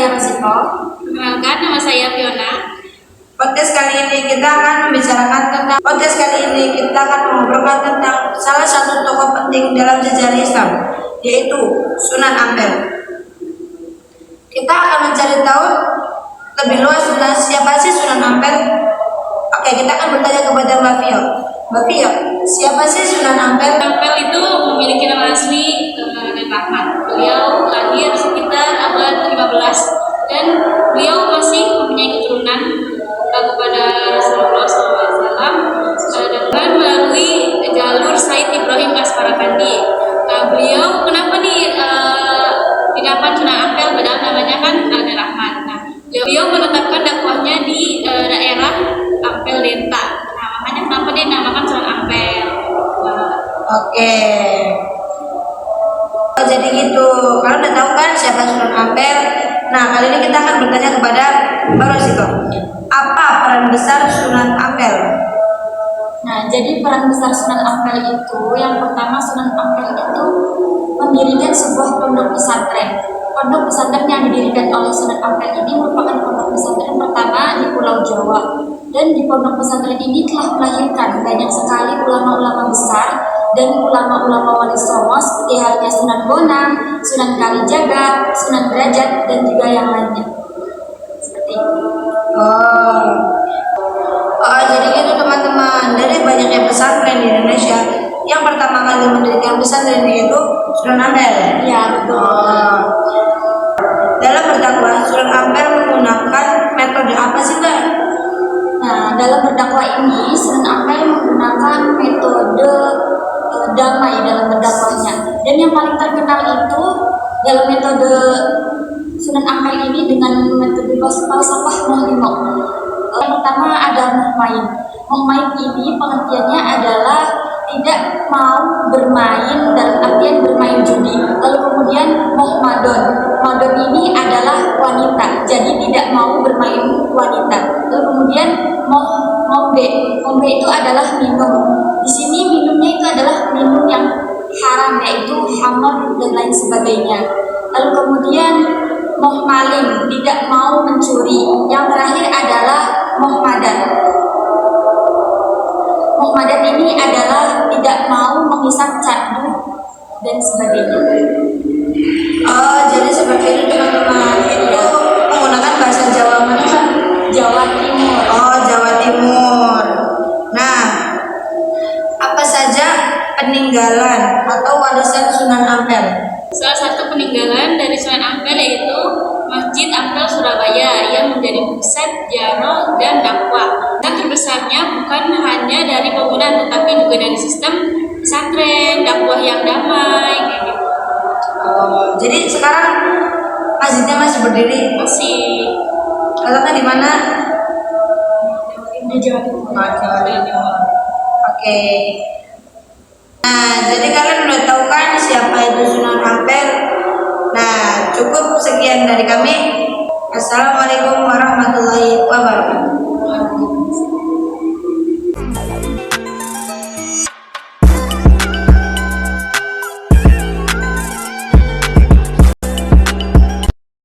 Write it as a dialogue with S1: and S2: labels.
S1: saya Rosiko.
S2: Perkenalkan, nama saya Fiona.
S3: Podcast kali ini kita akan mengobrolkan tentang salah satu tokoh penting dalam sejarah Islam, yaitu Sunan Ampel. Kita akan mencari tahu lebih luas tentang siapa sih Sunan Ampel. Oke, kita akan bertanya kepada Mbak Fio. Mbak Fio, siapa sih Sunan Ampel?
S2: Ampel itu memiliki nama asli Raden Rahmat. Beliau lahir sekitar abad 15 dan beliau masih mempunyai keturunan kepada Rasulullah SAW dengan melalui jalur Said Ibrahim Asparakandi. Beliau kenapa dinamakan Sunan Ampel padahal namanya kan Raden Rahmat. Beliau menetapkan dakwahnya di daerah Ampel Denta. Makanya kenapa dia dinamakan Sunan Ampel.
S3: Oke. Jadi gitu. Kalau udah tahu kan siapa Sunan Ampel. Nah, kali ini kita akan bertanya kepada Mbak Rosiko. Apa peran besar Sunan Ampel?
S1: Nah, jadi peran besar Sunan Ampel itu, yang pertama Sunan Ampel itu mendirikan sebuah pondok pesantren. Pondok pesantren yang didirikan oleh Sunan Ampel ini merupakan pondok pesantren pertama di Pulau Jawa. Dan di pondok pesantren ini telah melahirkan banyak sekali ulama-ulama besar dan ulama-ulama wali songo seperti halnya Sunan Bonang, Sunan Kalijaga, Sunan Derajat, dan juga yang lainnya. Seperti itu.
S3: Jadi gitu teman-teman. Dari banyaknya pesantren di Indonesia, yang pertama kali mendirikan pesantren yaitu Sunan Ampel.
S1: Ya, betul.
S3: Dalam berdakwah, Sunan Ampel menggunakan metode apa sih, Mbak?
S1: Nah, dalam berdakwah ini Sunan Ampel menggunakan metode damai dalam berdakwahnya. Dan yang paling terkenal itu dalam metode Sunan Ampel ini dengan metode falsafah Moh-Limo. Yang pertama ada Moh-Main. Moh-Main ini pengertiannya adalah tidak mau bermain dalam artian bermain judi. Lalu kemudian Moh-Madon. Madon ini adalah wanita, jadi tidak mau bermain wanita. Lalu kemudian Ngombe. Ngombe itu adalah minum. Di sini minumnya itu adalah minum yang haram, yaitu khamr dan lain sebagainya. Lalu kemudian Moh-Maling, tidak mau mencuri. Yang terakhir adalah Moh-Madan. Moh-Madan ini adalah tidak mau menghisap candu dan sebagainya.
S3: Jadi seperti itu teman-teman. Itu menggunakan bahasa Jawa mana, Pak?
S1: Jawa Timur.
S3: Jawa Timur. Nah, apa saja peninggalan atau warisan Sunan Ampel?
S2: Salah satu peninggalan dari Sunan Ampel yaitu Masjid Ampel Surabaya yang menjadi pusat ziarah dan dakwah. Dan terbesarnya bukan hanya dari bangunan tetapi juga dari sistem pesantren, dakwah yang damai kayak gitu.
S3: Jadi sekarang masjidnya masih berdiri?
S2: Masih
S3: Letaknya di mana?
S1: Di Jawa Timur.
S3: Oke. Nah, jadi kalian udah tahu kan siapa itu Sunan Ampel? Nah, cukup sekian dari kami. Assalamualaikum warahmatullahi wabarakatuh.